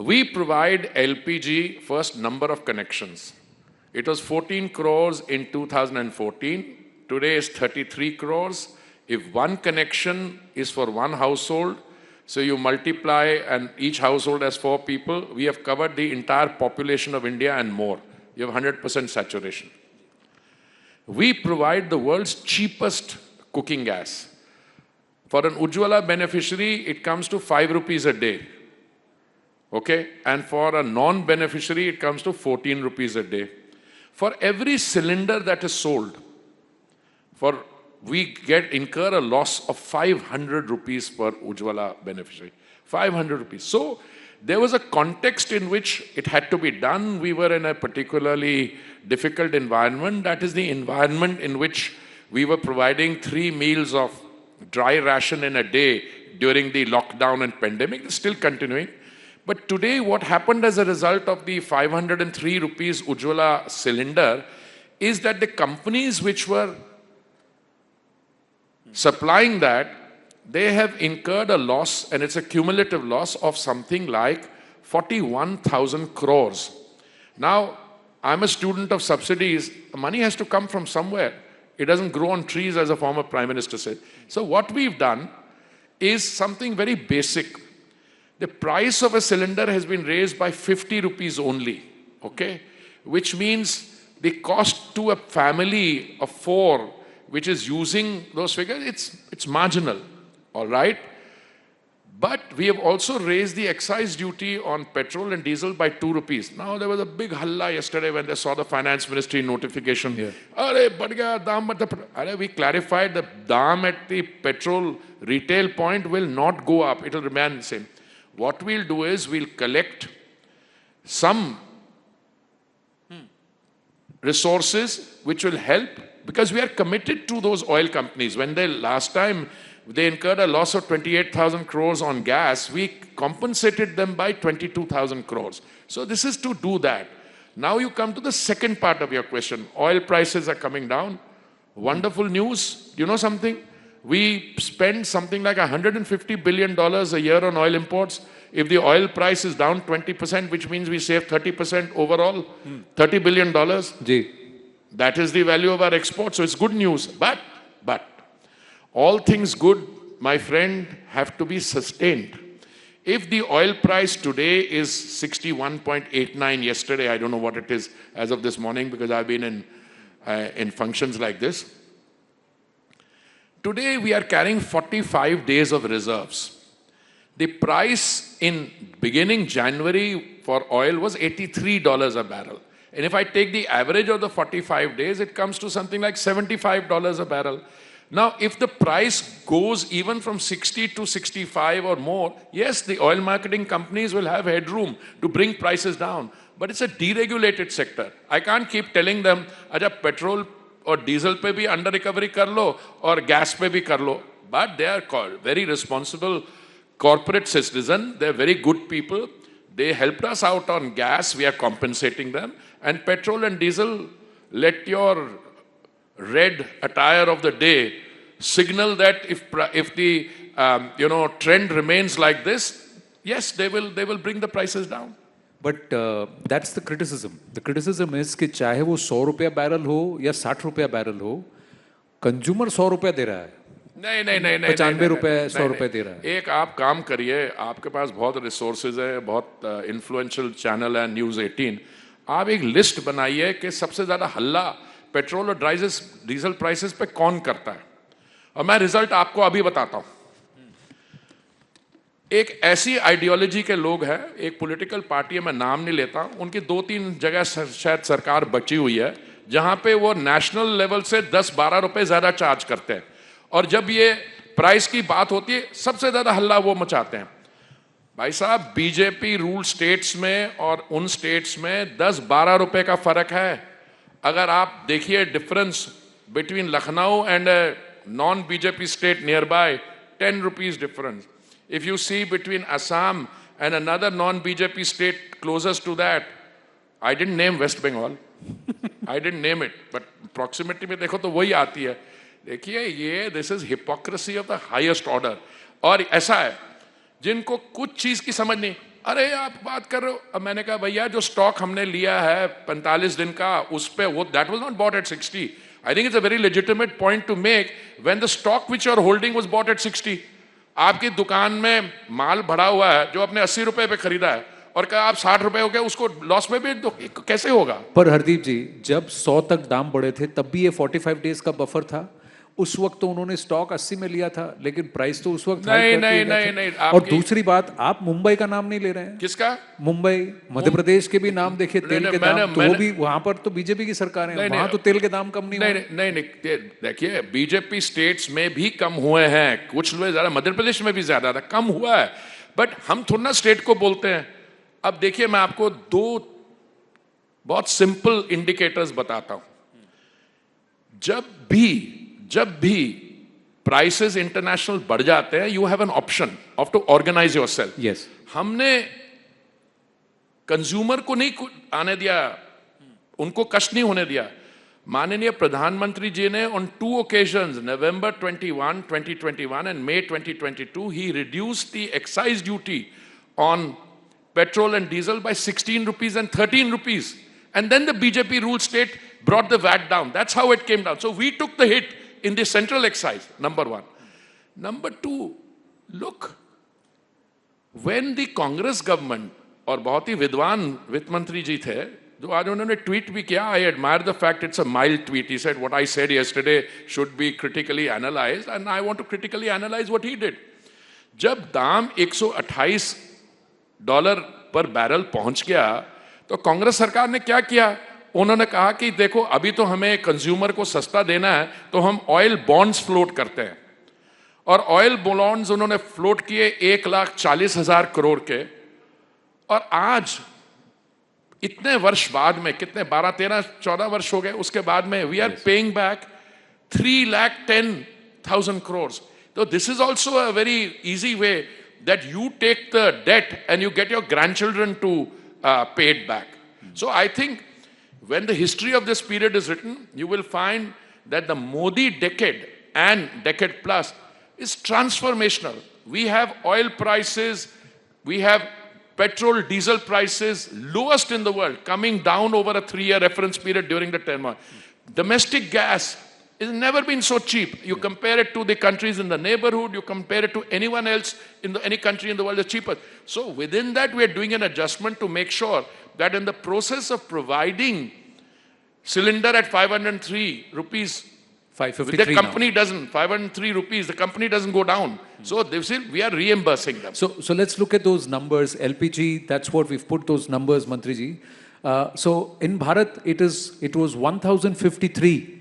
We provide LPG first number of connections. It was 14 crores in 2014. Today is 33 crores. If one connection is for one household, so you multiply and each household has 4 people, we have covered the entire population of India and more. You have 100% saturation. We provide the world's cheapest cooking gas. For an Ujjwala beneficiary, it comes to 5 rupees a day. Okay? And for a non-beneficiary, it comes to 14 rupees a day. For every cylinder that is sold, we incur a loss of 500 rupees per Ujjwala beneficiary. 500 rupees. So there was a context in which it had to be done. We were in a particularly difficult environment. That is the environment in which we were providing 3 meals of dry ration in a day during the lockdown and pandemic. It's still continuing. But today, what happened as a result of the 503 rupees Ujjwala cylinder is that the companies which were supplying that, they have incurred a loss, and it's a cumulative loss of something like 41,000 crores. Now, I'm a student of subsidies. Money has to come from somewhere. It doesn't grow on trees, as a former Prime Minister said. So what we've done is something very basic. The price of a cylinder has been raised by 50 rupees only, okay? Which means the cost to a family of 4, which is using those figures, it's marginal, all right? But we have also raised the excise duty on petrol and diesel by 2 rupees. Now, there was a big halla yesterday when they saw the finance ministry notification. Yeah. We clarified the dam at the petrol retail point will not go up. It will remain the same. What we'll do is we'll collect some resources which will help, because we are committed to those oil companies. When last time they incurred a loss of 28,000 crores on gas, we compensated them by 22,000 crores. So this is to do that. Now you come to the second part of your question. Oil prices are coming down. Wonderful news. You know something? We spend something like $150 billion a year on oil imports. If the oil price is down 20%, which means we save 30% overall, $30 billion. That is the value of our exports. So it's good news. But all things good, my friend, have to be sustained. If the oil price today is 61.89 yesterday, I don't know what it is as of this morning because I've been in functions like this. Today we are carrying 45 days of reserves. The price in beginning January for oil was $83 a barrel. And if I take the average of the 45 days, it comes to something like $75 a barrel. Now, if the price goes even from 60 to 65 or more, yes, the oil marketing companies will have headroom to bring prices down. But it's a deregulated sector. I can't keep telling them, acha petrol or diesel pe bhi under recovery kar lo or gas pe bhi kar lo. But they are very responsible corporate citizens. They're very good people. They helped us out on gas. We are compensating them. And petrol and diesel, let your red attire of the day signal that if the trend remains like this, yes, they will bring the prices down. But that's the criticism. The criticism is कि चाहे वो 100 रुपया barrel हो या 60 रुपया barrel हो, consumer 100 रुपया दे रहा है. नहीं 95 रुपए 100 रुपए दे रहा है. एक आप काम करिए, आपके पास बहुत रिसोर्सेज है, बहुत इन्फ्लुएंशियल चैनल है, न्यूज़ 18. आप एक लिस्ट बनाइए कि सबसे ज्यादा हल्ला पेट्रोल और डीजल प्राइसेस पे कौन करता है, और मैं रिजल्ट आपको अभी बताता हूं. एक ऐसी आइडियोलॉजी के लोग हैं, एक पॉलिटिकल पार्टी है, मैं नाम नहीं लेता, उनकी 2-3 जगह शायद सरकार बची हुई है जहां पे वो नेशनल लेवल से 10-12 रुपए ज्यादा चार्ज करते हैं, और जब ये प्राइस की बात होती है सबसे ज्यादा हल्ला वो मचाते हैं. भाई साहब, बीजेपी रूल स्टेट्स में और उन स्टेट्स में 10-12 रुपए का फर्क है. अगर आप देखिए difference between Lucknow and non BJP state near by, 10 rupees difference. If you see between Assam and another non-BJP state closest to that, I didn't name West Bengal. I didn't name it, but proximity में देखो तो वही आती है. देखिए ये this is hypocrisy of the highest order. और ऐसा है जिनको कुछ चीज की समझ नहीं, अरे आप बात कर रहे हो। अब मैंने कहा भैया जो स्टॉक हमने लिया है 45 दिन का, उस पे वो that was not bought at 60. I think it's a very legitimate point to make when the stock which you are holding was bought at 60. आपकी दुकान में माल भरा हुआ है जो आपने 80 रुपए पे खरीदा है और कहा आप 60 रुपए हो गया, उसको लॉस में बेच दो, कैसे होगा? पर हरदीप जी, जब 100 तक दाम बढ़े थे तब भी ये 45 डेज का बफर था। उस वक्त तो उन्होंने स्टॉक 80 में लिया था, लेकिन प्राइस तो उस वक्त हाई नहीं कर नहीं दिया गया नहीं था। नहीं, और दूसरी बात, आप मुंबई का नाम नहीं ले रहे हैं। किसका? मुंबई, मध्य प्रदेश के भी नाम देखिए, तेल के दाम तो वो भी, वहां पर तो बीजेपी की सरकार है, वहां तो तेल के दाम कम नहीं हुए। नहीं नहीं, देखिए बीजेपी स्टेट्स में भी कम हुए हैं, कुछ लोग ज्यादा, मध्य प्रदेश में भी ज्यादा था, कम हुआ है, बट हम थोड़ा ना स्टेट को बोलते हैं। अब देखिए मैं आपको दो बहुत सिंपल इंडिकेटर्स बताता हूं। जब भी प्राइसेस इंटरनेशनल बढ़ जाते हैं, you have an option of to organise yourself. Yes, हमने कंज्यूमर को नहीं आने दिया, उनको कष्ट नहीं होने दिया। माननीय प्रधानमंत्री जी ने on 2 occasions, November 21, 2021 and May 2022, he reduced the excise duty on petrol and diesel by 16 rupees and 13 rupees. And then the BJP ruled state brought the VAT down. That's how it came down. So we took the hit in the central excise, number one. Number two, look, when the Congress government, और बहुत ही विद्वान वित्त मंत्री जी थे, जो आज उन्होंने tweet भी किया, I admire the fact it's a mild tweet. He said, what I said yesterday should be critically analyzed, and I want to critically analyze what he did. जब दाम $128 पर बैरल पहुंच गया, तो कांग्रेस सरकार ने क्या किया? उन्होंने कहा कि देखो अभी तो हमें कंज्यूमर को सस्ता देना है, तो हम ऑयल बॉन्ड्स फ्लोट करते हैं। और ऑयल बॉन्ड्स उन्होंने फ्लोट किए 1,40,000 करोड़ के। और आज इतने वर्ष बाद में, कितने 12, 13, 14 वर्ष हो गए, उसके बाद में we are paying back 3,10,000 crore. तो this is also a very easy way that you take the debt and you get your grandchildren to pay it back. So I think when the history of this period is written, you will find that the Modi decade and decade plus is transformational. We have oil prices, we have petrol, diesel prices lowest in the world, coming down over a 3-year reference period during the turmoil. Domestic gas has never been so cheap. You compare it to the countries in the neighborhood, you compare it to anyone else in any country in the world is cheaper. So within that, we are doing an adjustment to make sure that in the process of providing cylinder at 503 rupees, 553 the company doesn't, 503 rupees, the company doesn't go down. So we are reimbursing them. So let's look at those numbers. LPG, that's what we've put those numbers, Mantriji. So in Bharat, it was 1,053.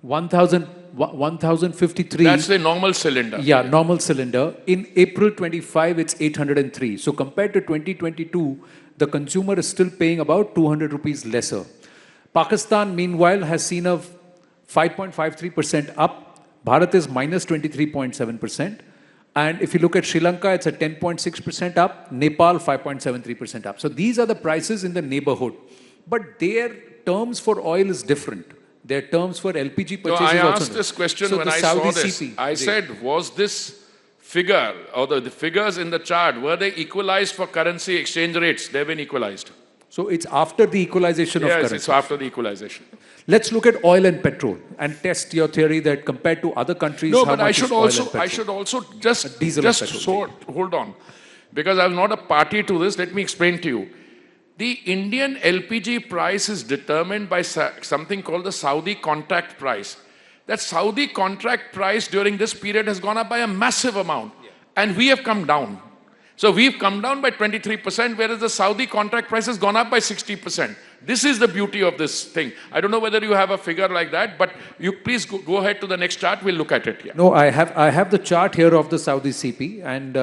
1,053. That's the normal cylinder. Yeah, normal cylinder. In April 25, it's 803. So compared to 2022, the consumer is still paying about 200 rupees lesser. Pakistan, meanwhile, has seen a 5.53% up. Bharat is minus 23.7%. And if you look at Sri Lanka, it's a 10.6% up. Nepal, 5.73% up. So these are the prices in the neighborhood. But their terms for oil is different. Their terms for LPG purchases also. I asked this question when I saw this. I said, was this figure, or the figures in the chart, were they equalized for currency exchange rates? They've been equalized. So it's after the equalization of currency. Yes, it's after the equalization. Let's look at oil and petrol and test your theory that compared to other countries, no, how but much is oil and petrol? I should also just petrol. Hold on. Because I'm not a party to this, let me explain to you. The Indian LPG price is determined by something called the Saudi contract price. That Saudi contract price during this period has gone up by a massive amount. And we have come down. So we've come down by 23%, whereas the Saudi contract price has gone up by 60%. This is the beauty of this thing. I don't know whether you have a figure like that, but you please go ahead to the next chart. We'll look at it here. No, I have the chart here of the Saudi CP, and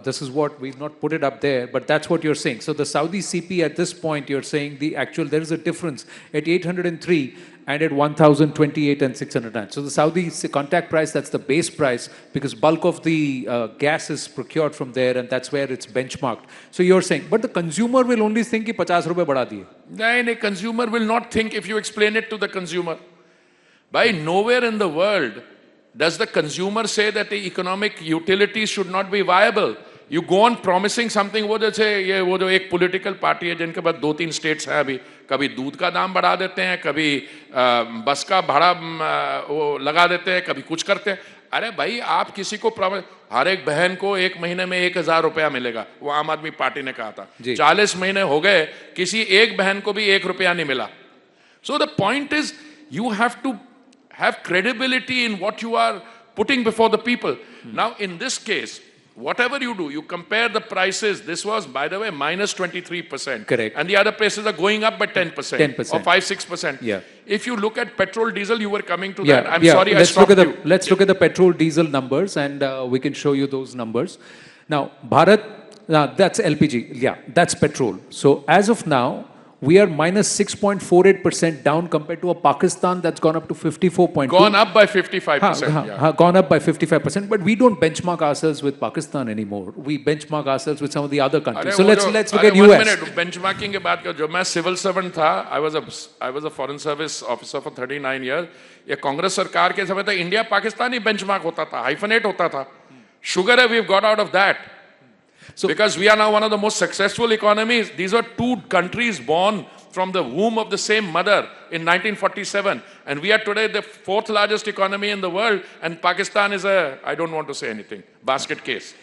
this is what we've not put it up there, but that's what you're saying. So the Saudi CP at this point, you're saying there is a difference at 803 and at 1,028 and 609. So the Saudi contract price, that's the base price, because bulk of the gas is procured from there, and that's where it's benchmarked. So you're saying, but the consumer will only think कि 50 रुपए बढ़ा दिए. No, consumer will not think if you explain it to the consumer. By nowhere in the world does the consumer say that the economic utilities should not be viable. You go on promising something, वो जैसे ये वो जो एक political party है जिनके पास 2-3 states हैं अभी, कभी दूध का दाम बढ़ा देते हैं, कभी बस का भाड़ा वो लगा देते हैं, कभी कुछ करते हैं. अरे भाई आप किसी को हर एक बहन को एक महीने में 1,000 रुपया मिलेगा, वो आम आदमी पार्टी ने कहा था. 40 महीने हो गए, किसी एक बहन को भी 1 रुपया नहीं मिला. So the point is, you have to have credibility in what you are putting before the people. Now, in this case, whatever you do, you compare the prices. This was, by the way, minus 23%. Correct. And the other places are going up by 10%. 10%. Or 5-6%. Yeah. If you look at petrol, diesel, you were coming to Yeah, that. I'm yeah. sorry, let's I stopped look at you. Let's look at the petrol diesel numbers, and we can show you those numbers. Now, Bharat, that's LPG. Yeah, that's petrol. So as of now, we are minus 6.48% down compared to a Pakistan that's gone up to 54.2. Gone up by 55%. Yeah. Gone up by 55%, but we don't benchmark ourselves with Pakistan anymore. We benchmark ourselves with some of the other countries. So let's look at US. 1 minute, benchmarking के बात कर, जब मैं civil servant था, I was a foreign service officer for 39 years. ये कांग्रेस सरकार के समय तक इंडिया पाकिस्तान ही benchmark होता था, hyphenate होता था. Sugar है, we've got out of that. So, because we are now one of the most successful economies. These are two countries born from the womb of the same mother in 1947. And we are today the 4th largest economy in the world. And Pakistan is I don't want to say anything, basket case.